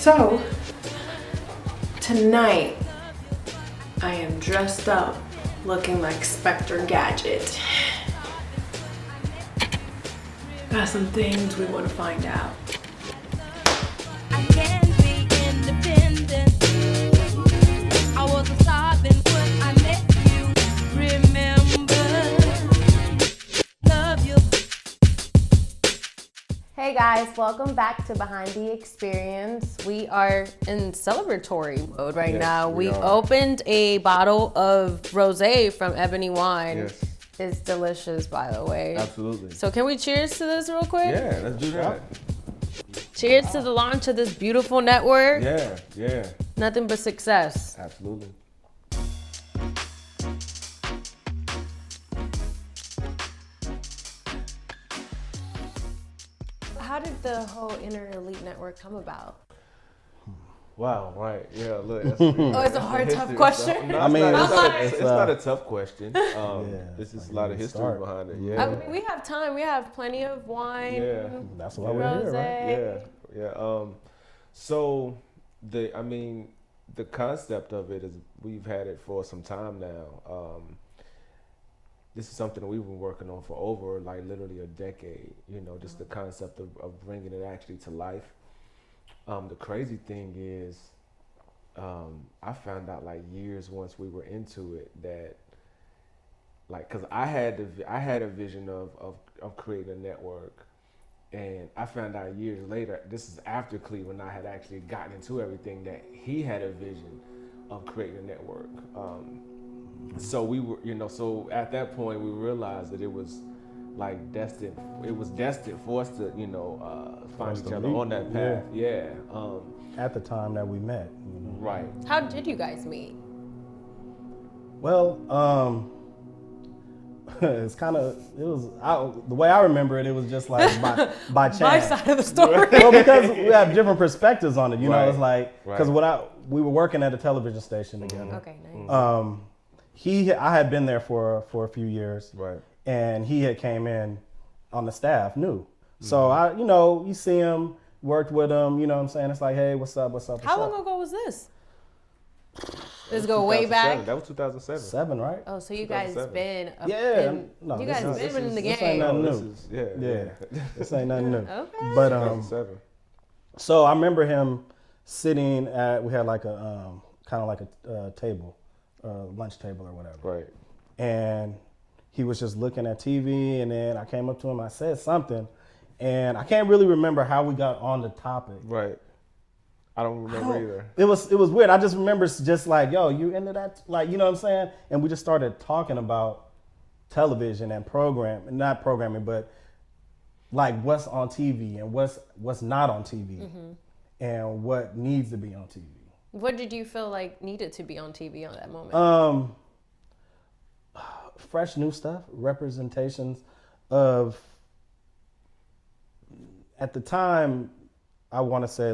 So, tonight, I am dressed up looking like Spectre Gadget. Got some things we want to find out. I can be independent. I was a starving when I met you. Remember, love you. Hey guys, welcome back to Behind the Experience. We are in celebratory mode right now. We opened a bottle of rosé from Ebony Wine. Yes. It's delicious, by the way. Absolutely. So can we cheers to this real quick? Yeah, let's do that. Cheers to the launch of this beautiful network. Yeah. Nothing but success. Absolutely. How did the whole Inner Elite Network come about? Wow, right. Yeah, look. That's It's a hard, tough question. No, I mean, it's not a tough question. This is a lot of history behind it. Yeah. I mean, we have time. We have plenty of wine. Yeah. That's why we're here, right? Yeah. So the concept of it is we've had it for some time now. This is something we've been working on for over literally a decade, just the concept of bringing it actually to life. The crazy thing is, I found out years once we were into it that cause I had a vision of creating a network, and I found out years later, this is after Cleveland, I had actually gotten into everything, that he had a vision of creating a network. So we were, so at that point we realized that it was destined. It was destined for us to, find each other on that path. Yeah. At the time that we met. Right. How did you guys meet? Well, the way I remember it, it was just by chance. My side of the story. Well, because we have different perspectives on it, Right. It's because we were working at a television station together. Okay, nice. I had been there for a few years. Right. And he had came in on the staff, new. So you see him, worked with him, you know what I'm saying? It's like, hey, what's up? How long ago was this? Let's go way back. That was 2007. 7, right? Oh, so you guys been been in the game. This ain't nothing new. This ain't nothing new. Okay. But 2007. so I remember him sitting at, we had a kind of like a table, lunch table or whatever. Right. And he was just looking at TV, and then I came up to him, I said something, and I can't really remember how we got on the topic. Right. I don't remember either. It was weird. I just remember just yo, you into that? You know what I'm saying? And we just started talking about television and not programming, but what's on TV and what's not on TV, and what needs to be on TV. What did you feel needed to be on TV on that moment? Fresh new stuff, representations of, at the time, I want to say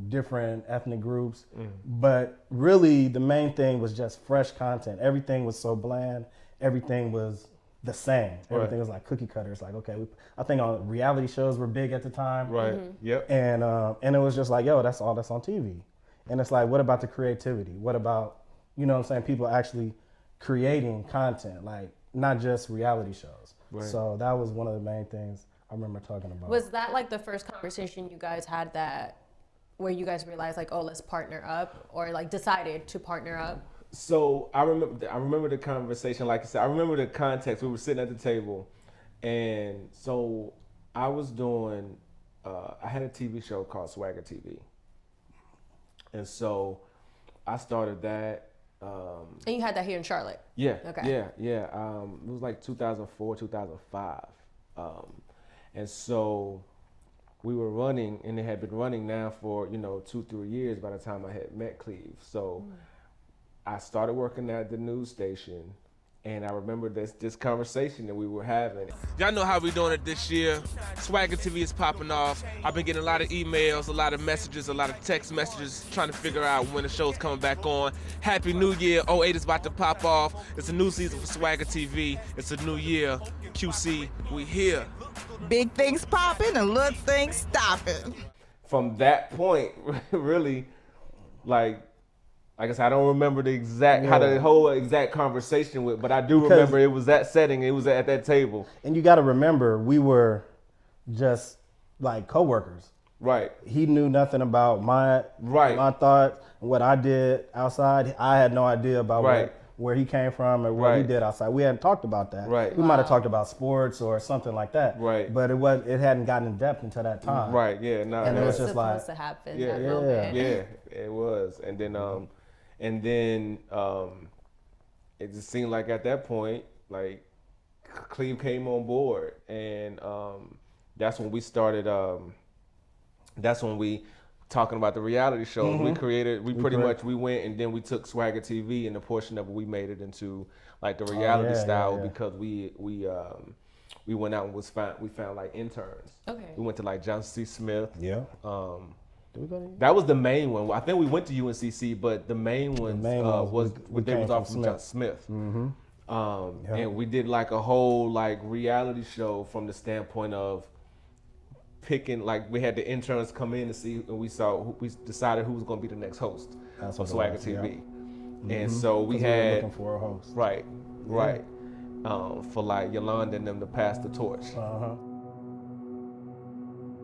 different ethnic groups, but really the main thing was just fresh content. Everything was so bland. Everything was the same. Everything was cookie cutters. I think on reality shows were big at the time. Right. Yep. And it was just yo, that's all that's on TV. And it's what about the creativity? What about, people actually creating content, not just reality shows. Right. So that was one of the main things I remember talking about. Was that the first conversation you guys had where you guys realized oh, let's partner up, or decided to partner up? So I remember the conversation, like I said, I remember the context. We were sitting at the table, and so I was doing, I had a TV show called Swagger TV. And so I started that. And you had that here in Charlotte? Yeah. Okay. Yeah. It was 2004, 2005. And so we were running, and it had been running now for, 2-3 years by the time I had met Cleve. So I started working at the news station, and I remember this conversation that we were having. Y'all know how we doing it this year. Swagger TV is popping off. I've been getting a lot of emails, a lot of messages, a lot of text messages, trying to figure out when the show's coming back on. Happy New Year. 08 is about to pop off. It's a new season for Swagger TV. It's a new year. QC, we here. Big things popping and little things stopping. from that point, really, like I said, I don't remember the exact how the whole exact conversation went, but I do remember it was that setting. It was at that table. And you got to remember, we were just like coworkers. Right. He knew nothing about my thoughts, what I did outside. I had no idea about where he came from or what he did outside. We hadn't talked about that. Right. We might have talked about sports or something like that. Right. But it hadn't gotten in depth until that time. Right. Yeah. No. And it was just supposed like to happen. Yeah. That moment. Yeah. It was, and then it just seemed like at that point, like Cleve came on board, and that's when we started. That's when we talking about the reality shows. We created. We went and then we took Swagger TV, and a portion of it we made it into like the reality style because we went out and we found like interns. Okay. We went to like John C. Smith. Yeah. That was the main one. I think we went to UNCC, but the main one was off from John Smith. And we did like a whole like reality show from the standpoint of picking, like we had the interns come in to see, and we decided who was going to be the next host of Swagger TV. And so we had looking for a host. Right. For like Yolanda and them to pass the torch.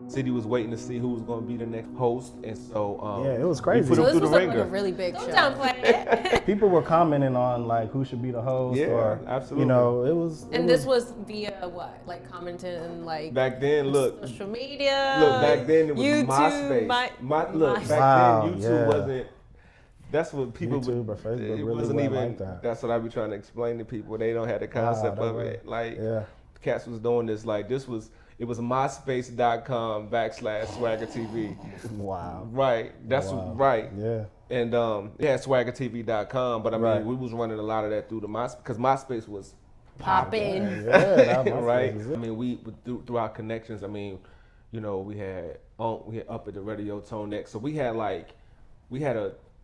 City was waiting to see who was going to be the next host, and so it was crazy. We put So them this through was the like ringer. a really big show. People were commenting on like who should be the host, or absolutely. You know, it was. And this was via what? Like commenting, like Back then, look. social media. Look, back then it was YouTube, MySpace. Back then YouTube wasn't. That's what people YouTube would. or Facebook It really wasn't wasn't even. like that. That's what I be trying to explain to people. They don't have the concept of it. Like, cats was doing this. Like, this was. It was myspace.com/Swagger TV. Wow. Right. That's right. Yeah. And SwaggerTV.com. But I mean, we was running a lot of that through the MySpace because MySpace was popping. Right. I mean, we through our connections. I mean, you know, we had up at the Radio Tone X. So it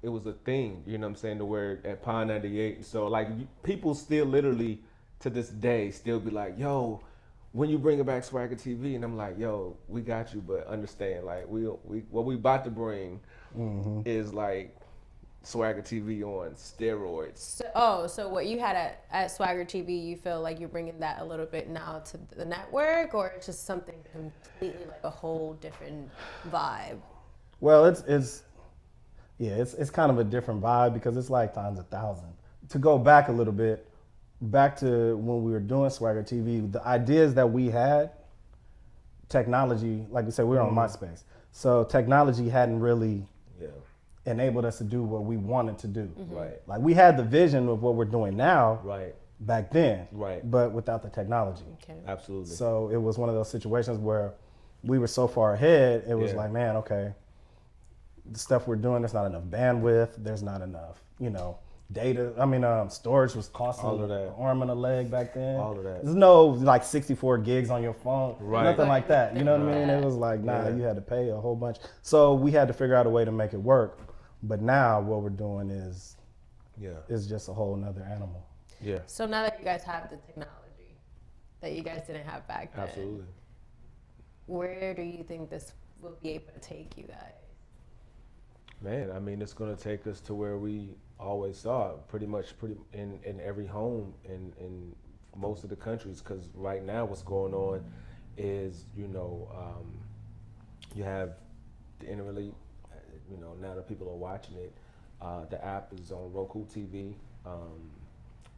was a thing. You know what I'm saying? To where at Pine 98. So like people still literally to this day still be like, yo, when you bring it back Swagger TV, and I'm like, yo, we got you, but understand, like, what we about to bring is like Swagger TV on steroids. So what you had at Swagger TV, you feel like you're bringing that a little bit now to the network, or it's just something completely like a whole different vibe? Well, it's kind of a different vibe because it's like times 1,000. To go back a little bit. Back to when we were doing Swagger TV, the ideas that we had, technology, like we said, we were on MySpace. So technology hadn't really enabled us to do what we wanted to do. Right. Like we had the vision of what we're doing now back then, but without the technology. Okay. Absolutely. So it was one of those situations where we were so far ahead, it was like, man, okay, the stuff we're doing, there's not enough bandwidth, there's not enough, data. I mean, storage was costing an arm and a leg back then. All of that. There's no like 64 gigs on your phone, nothing like that. You know what I mean? It was like, you had to pay a whole bunch. So we had to figure out a way to make it work. But now what we're doing is just a whole nother animal. Yeah. So now that you guys have the technology that you guys didn't have back then, Absolutely. Where do you think this will be able to take you guys? Man, I mean, it's going to take us to where we always saw it, pretty much in every home in most of the countries, because right now what's going on is, you have the internet, now that people are watching it, the app is on Roku TV,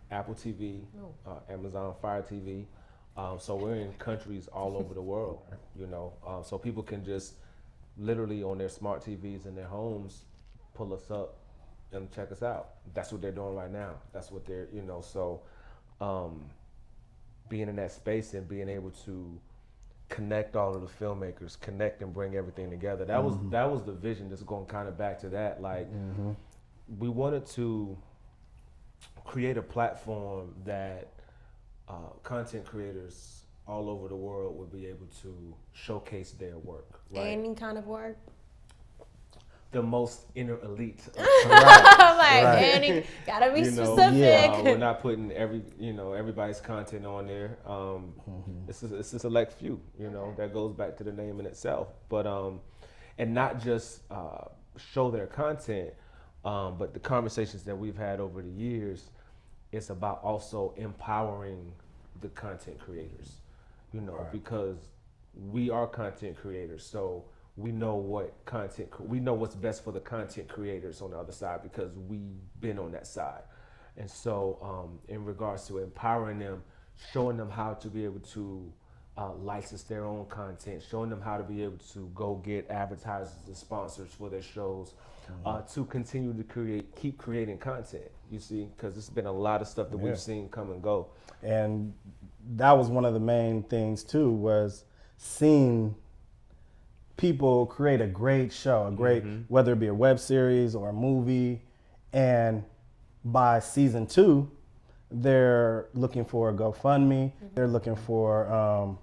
Apple TV, Amazon Fire TV, so we're in countries all over the world, so people can just literally on their smart TVs in their homes pull us up and check us out. That's what they're doing right now. That's what they're, so being in that space and being able to connect all of the filmmakers, connect and bring everything together. That was the vision. Just going kind of back to that. Like we wanted to create a platform that content creators all over the world would be able to showcase their work. Right? Any kind of work? The most inner elite. Any, gotta be specific. We're not putting everybody's content on there. It's a select few, that goes back to the name in itself. But and not just show their content, but the conversations that we've had over the years, it's about also empowering the content creators, you know, Right. because we are content creators, so we know we know what's best for the content creators on the other side because we've been on that side. And so in regards to empowering them, showing them how to be able to license their own content, showing them how to be able to go get advertisers and sponsors for their shows, to continue to keep creating content, you see, because there's been a lot of stuff that Yeah. we've seen come and go. And that was one of the main things too, was seeing people create a great show, whether it be a web series or a movie, and by season 2, they're looking for a GoFundMe. They're looking for,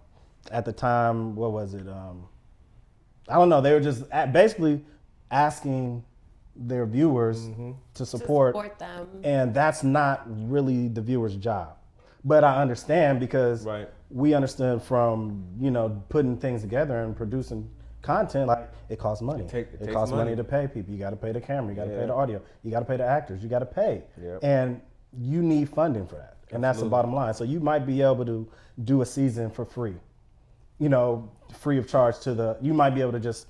at the time, what was it? I don't know. They were just basically asking their viewers to support them. and that's not really the viewer's job. But I understand because Right. we understand from, you know, putting things together and producing content, like it costs money. It It takes costs money money to pay people. You got to pay the camera. You got to Yeah. pay the audio. You got to pay the actors. You got to pay. Yep. And you need funding for that. And that's the Absolutely. bottom line. So you might be able to do a season for free, you know, free of charge you might be able to just,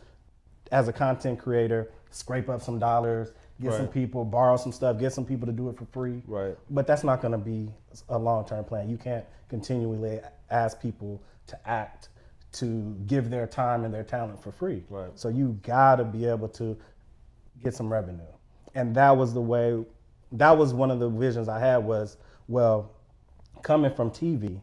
as a content creator, scrape up some dollars, get some Right. people, borrow some stuff, get some people to do it for free. Right. But that's not going to be a long-term plan. You can't continually ask people to act, to give their time and their talent for free. Right. So you got to be able to get some revenue. And that was one of the visions I had was, well, coming from TV,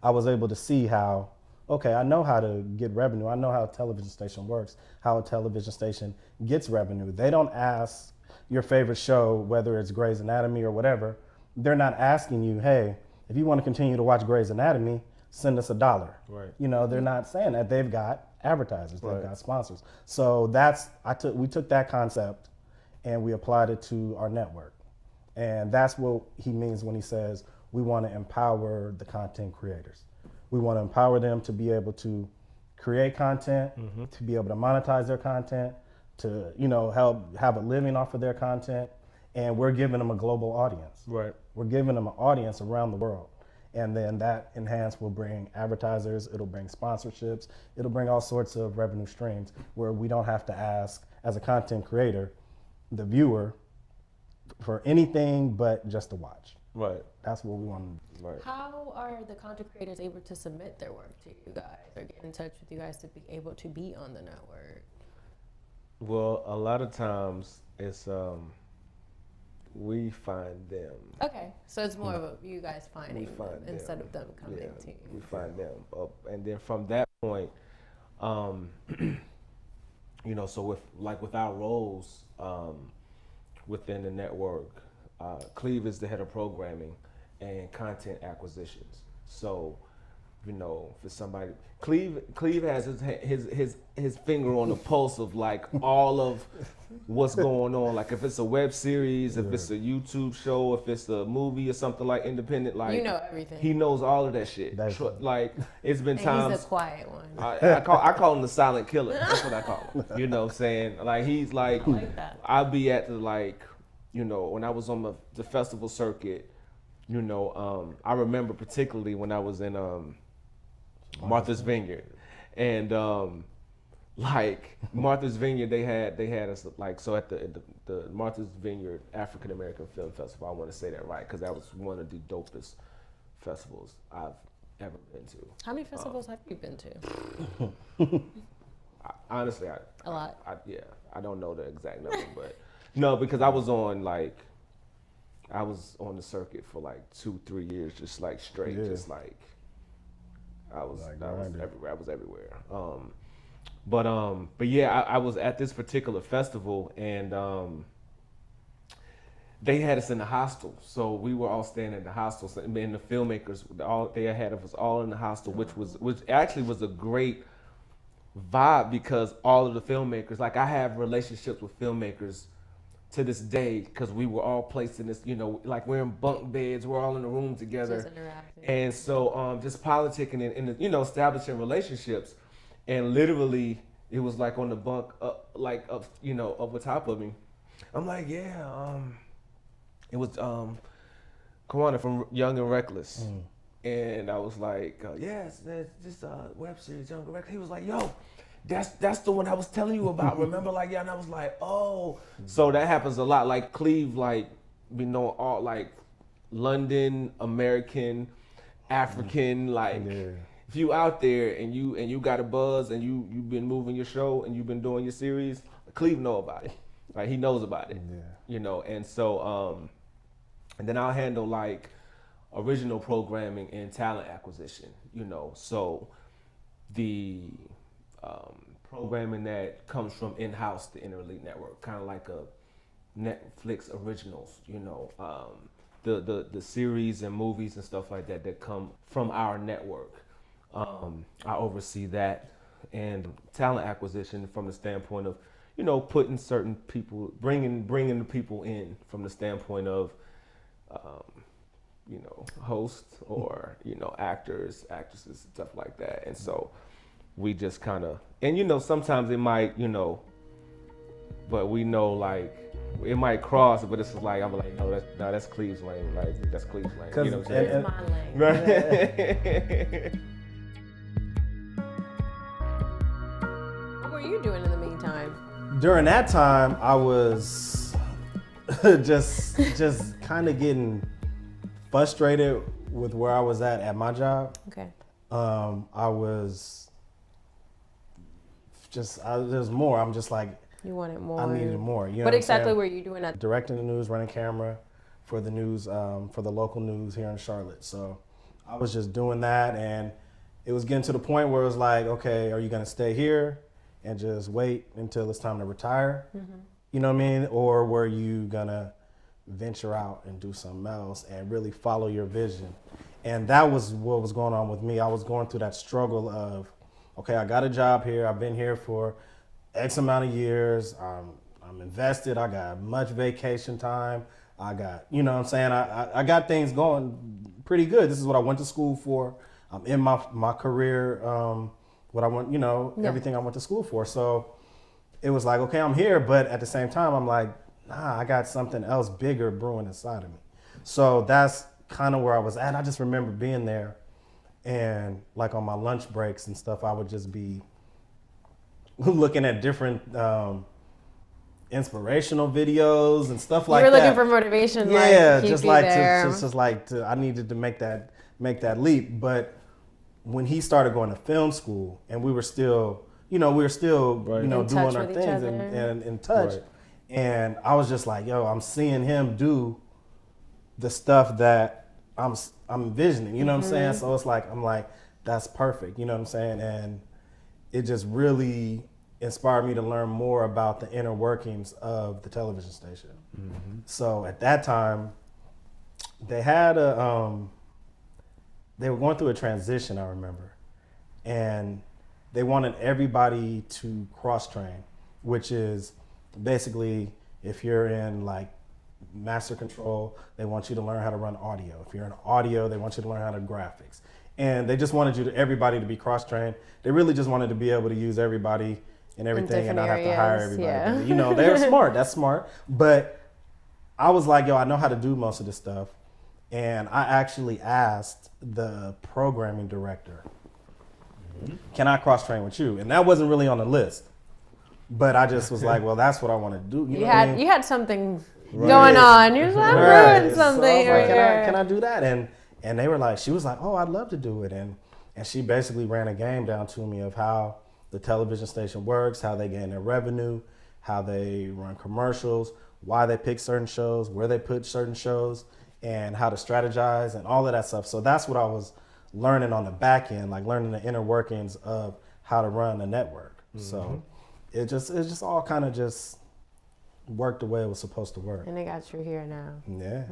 I was able to see how, okay, I know how to get revenue. I know how a television station works, how a television station gets revenue. They don't ask your favorite show, whether it's Grey's Anatomy or whatever, they're not asking you, hey, if you want to continue to watch Grey's Anatomy, send us $1. Right. You know, they're not saying that. They've got advertisers, they've Right. got sponsors. So we took that concept and we applied it to our network. And that's what he means when he says we want to empower the content creators. We want to empower them to be able to create content, to be able to monetize their content, to, you know, help have a living off of their content. And we're giving them a global audience. Right. We're giving them an audience around the world. And then that enhance will bring advertisers, it'll bring sponsorships, it'll bring all sorts of revenue streams where we don't have to ask, as a content creator, the viewer for anything but just to watch. Right. That's what we want to do. Right. How are the content creators able to submit their work to you guys or get in touch with you guys to be able to be on the network? Well, a lot of times it's we find them. Okay, so it's more of a you guys finding them find them. instead of them coming Yeah, to you. we find them, and then from that point, you know, so with our roles within the network, Cleve is the head of programming and content acquisitions. So, you know, for somebody, Cleve has his finger on the pulse of like all of what's going on. Like if it's a web series, if it's a YouTube show, if it's a movie or something like independent, like You know everything. He knows all of that shit. Like it's been And times. he's the quiet one. I call him the silent killer. That's what I call him. You know what I'm saying? Like he's like, like that. I'll be at the like, you know, when I was on the festival circuit, you know, I remember particularly when I was in Martha's Vineyard, and like Martha's Vineyard, they had us like, so at the Martha's Vineyard African American Film Festival. I want to say that right because that was one of the dopest festivals I've ever been to. How many festivals have you been to? Honestly, A lot. I don't know the exact number, but no, because I was on the circuit for like 2-3 years, just like straight, just like I was everywhere. I was everywhere. But yeah, I was at this particular festival and they had us in the hostel, so we were all staying in the hostel. And the filmmakers, they had us all in the hostel, which actually was a great vibe because all of the filmmakers, like I have relationships with filmmakers to this day because we were all placed in this, you know, like we're in bunk beds, we're all in a room together, Just interacting. and so just politicking and you know, establishing relationships, and literally it was like on the bunk, like up, you know, over top of me. I'm like, yeah, it was Kawana from Young and Reckless. And I was like, yes, there's this web series, Young and Reckless. He was like, yo, that's the one I was telling you about. Remember, like, yeah, and I was like, oh. So that happens a lot. Like Cleve, like, we know all like London, American, African, like. Yeah. If you out there and you got a buzz and you've been moving your show and you've been doing your series, Cleve know about it. Like he knows about it. Yeah. You know, and so and then I'll handle like original programming and talent acquisition, you know. So the programming that comes from in-house, the Interelite Network, kind of like a Netflix originals, you know, the series and movies and stuff like that that come from our network. I oversee that, and talent acquisition from the standpoint of, you know, putting certain people, bringing the people in from the standpoint of, you know, hosts or, you know, actors, actresses, stuff like that. And so we just kind of, and you know, sometimes it might, you know, but we know like it might cross, but it's like I'm like, no, that's Cleve's lane, like that's Cleve's lane. You know what I'm saying? My lane. Right. What were you doing in the meantime? During that time, I was just kind of getting frustrated with where I was at my job. Okay. I was just, there's more. I'm just like, you wanted more. I needed more. You know what exactly saying? were you doing at? Directing the news, running camera for the news, for the local news here in Charlotte. So I was just doing that, and it was getting to the point where it was like, okay, are you gonna stay here and just wait until it's time to retire? Mm-hmm. You know what I mean? Or were you gonna venture out and do something else and really follow your vision? And that was what was going on with me. I was going through that struggle of, okay, I got a job here. I've been here for X amount of years. I'm invested. I got much vacation time. I got, you know what I'm saying? I got things going pretty good. This is what I went to school for. I'm in my career, what I want, you know, everything I went to school for. So it was like, okay, I'm here. But at the same time, I'm like, nah, I got something else bigger brewing inside of me. So that's kind of where I was at. I just remember being there, and like on my lunch breaks and stuff, I would just be looking at different inspirational videos and stuff like that. You were looking for motivation, yeah, like, just like I needed to make that leap. But when he started going to film school, and we were still right. You know, doing our things and in touch, right. And I was just like, yo, I'm seeing him do the stuff that I'm envisioning. You know what I'm saying? So it's like, I'm like, that's perfect. You know what I'm saying? And it just really inspired me to learn more about the inner workings of the television station. Mm-hmm. So at that time, they had they were going through a transition, I remember. And they wanted everybody to cross-train, which is basically, if you're in like master control, they want you to learn how to run audio. If you're in audio, they want you to learn how to graphics. And they just wanted everybody to be cross-trained. They really just wanted to be able to use everybody and everything and not have to hire everybody. Yeah. You know, they were smart. That's smart. But I was like, yo, I know how to do most of this stuff. And I actually asked the programming director, can I cross-train with you? And that wasn't really on the list. But I just was like, well, that's what I want to do. You had something going on. You're like, I'm doing something. So I was like, can I do that? And they were like, she was like, oh, I'd love to do it. And she basically ran a game down to me of how the television station works, how they gain their revenue, how they run commercials, why they pick certain shows, where they put certain shows, and how to strategize and all of that stuff. So that's what I was learning on the back end, like learning the inner workings of how to run a network. Mm-hmm. So it just all kind of just worked the way it was supposed to work. And it got you here now. Yeah.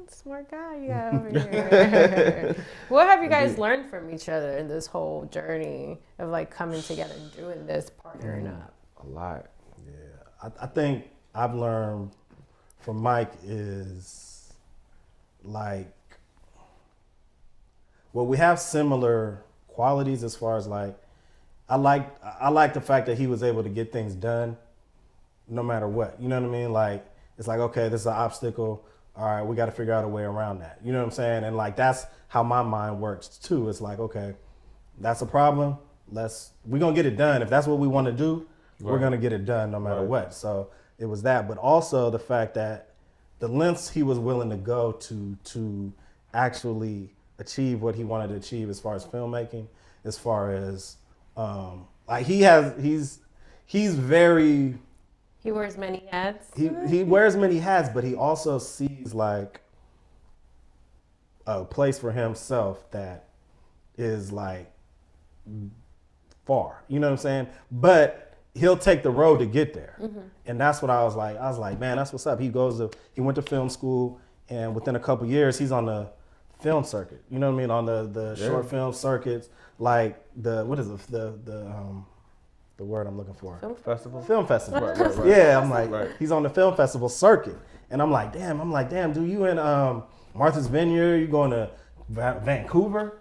Smart guy you got over here. What have you guys learned from each other in this whole journey of like coming together and doing this, partnering up? A lot. Yeah. I think I've learned from Mike is like, well, we have similar qualities as far as like I like the fact that he was able to get things done no matter what. You know what I mean? Like, it's like, okay, this is an obstacle. All right, we got to figure out a way around that. You know what I'm saying? And like, that's how my mind works too. It's like, okay, that's a problem. We're going to get it done. If that's what we want to do, we're going to get it done no matter what. So it was that. But also the fact that the lengths he was willing to go to actually achieve what he wanted to achieve as far as filmmaking, as far as like he's very, He wears many hats. he wears many hats, but he also sees like a place for himself that is like far. You know what I'm saying? But he'll take the road to get there. And that's what I was like, man, that's what's up. He went to film school, and within a couple years, he's on the film circuit. You know what I mean? On the short film circuits, like the word I'm looking for. Film Festival? Film festival. Right. Yeah, I'm like, he's on the film festival circuit. And I'm like, damn, do you in Martha's Vineyard? You going to Vancouver?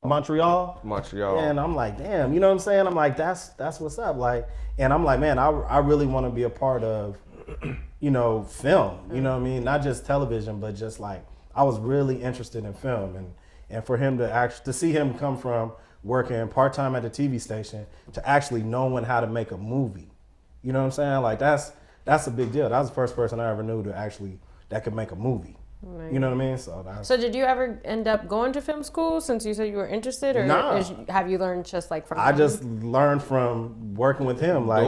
Montreal? And I'm like, damn, you know what I'm saying? I'm like, that's what's up. Like, and I'm like, man, I really want to be a part of, you know, film. You know what I mean? Not just television, but just like, I was really interested in film. And for him to see him come from working part-time at the TV station to actually knowing how to make a movie. You know what I'm saying? Like, that's a big deal. That was the first person I ever knew that could make a movie. Right. You know what I mean? So did you ever end up going to film school since you said you were interested, or have you learned just like from? I just learned from working with him, like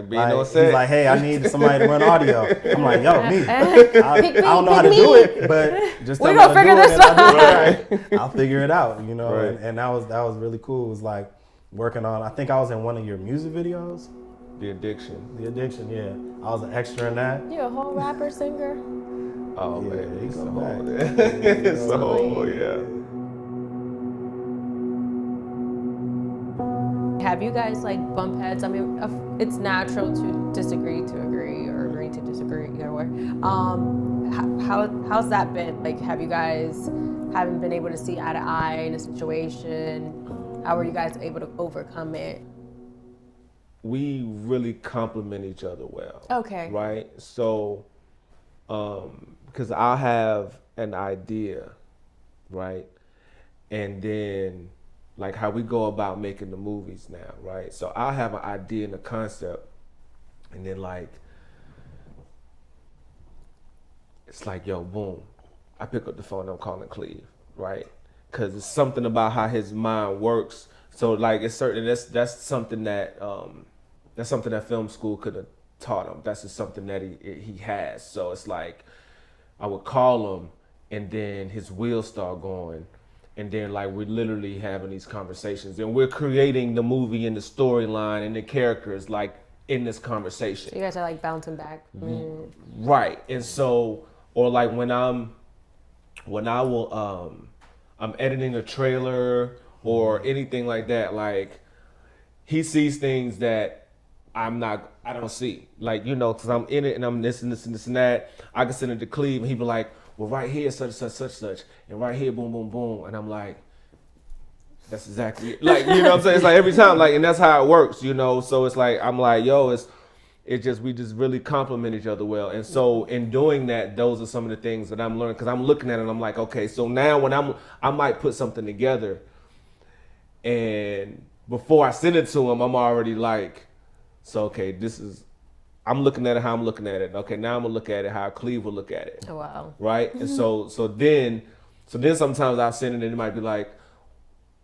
being on set. He's like, hey, I need somebody to run audio. I'm like, yo, me. I don't know how to do it, but just we're gonna figure this out. I'll figure it out, you know. Right. And that was really cool. It was like working on. I think I was in one of your music videos. The Addiction, yeah. I was an extra in that. You a whole rapper, singer? Oh yeah, man, he's Have you guys like bump heads? I mean, it's natural to disagree to agree, or agree to disagree, either way. How's that been? Like, have you guys haven't been able to see eye to eye in a situation? How were you guys able to overcome it? We really complement each other well. Okay. Right? So, because I'll have an idea, right? And then, like how we go about making the movies now, right? So I'll have an idea and a concept, and then like, it's like, yo, boom. I pick up the phone, I'm calling Cleve, right? Because it's something about how his mind works. So like, it's certain, that's something that film school could have taught him. That's just something that he has. So it's like, I would call him, and then his wheels start going, and then like we're literally having these conversations, and we're creating the movie and the storyline and the characters like in this conversation. So you guys are like bouncing back. Right. And so, or like when I'm editing a trailer or anything like that, like he sees things that I don't see. Like, you know, because I'm in it and I'm this and that. I can send it to Cleve and he'd be like, well, right here, such. And right here, boom, boom, boom. And I'm like, that's exactly it. Like, you know what I'm saying? It's like every time, like, and that's how it works, you know? So it's like, I'm like, yo, we just really complement each other well. And so in doing that, those are some of the things that I'm learning, because I'm looking at it and I'm like, okay, so now when I might put something together, and before I send it to him, I'm already like, so, okay, I'm looking at it how I'm looking at it. Okay, now I'm gonna look at it how Cleve will look at it. Oh, wow. Right? And so then sometimes I'll send it and it might be like,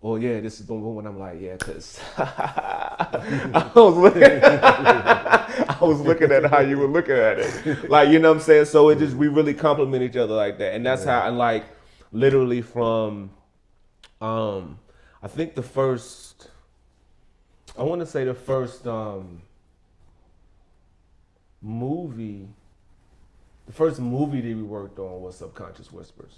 oh yeah, this is boom boom, and I'm like, yeah, cause I was looking at how you were looking at it. Like, you know what I'm saying? So we really complement each other like that. And that's how I like literally from I think the first movie that we worked on was Subconscious Whispers.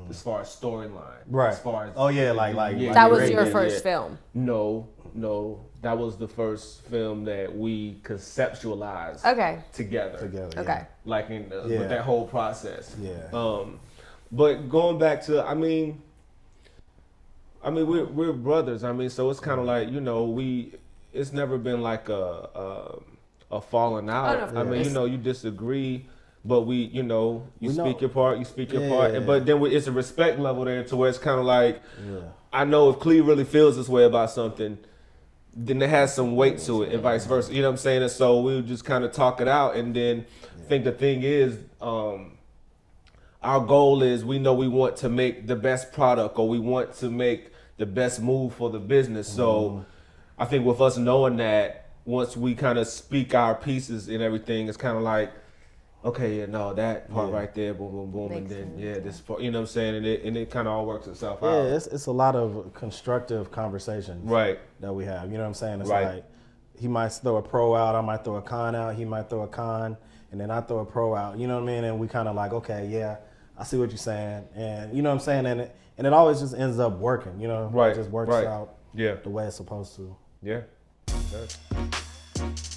As far as storyline. Right. As far as that was your first film. No, that was the first film that we conceptualized together. Okay. Like with that whole process. Yeah. But going back to, I mean, I mean, we're brothers. I mean, so it's kind of like, you know, it's never been like a falling out. no, I mean, you know, you disagree, but you know, you We speak know. your part, you speak your part. But then it's a respect level there to where it's kind of like, Yeah. I know if Cleve really feels this way about something, then it has some weight to it, and vice versa. You know what I'm saying? And so we'll just kind of talk it out, and then I think the thing is, our goal is we know we want to make the best product, or we want to make the best move for the business. So I think with us knowing that, once we kind of speak our pieces and everything, it's kind of like, okay, yeah, no, that part right there, boom, boom, boom, Makes and then sense. this part, you know what I'm saying? And it kind of all works itself Yeah, out. it's a lot of constructive conversations Right. that we have. You know what I'm saying? It's Right. like he might throw a pro out, I might throw a con out, he might throw a con, and then I throw a pro out. You know what I mean? And we kind of like, okay, yeah, I see what you're saying, and you know what I'm saying? And it always just ends up working. You know, Right, It just works right. out Yeah. the way it's supposed to. Yeah. Okay.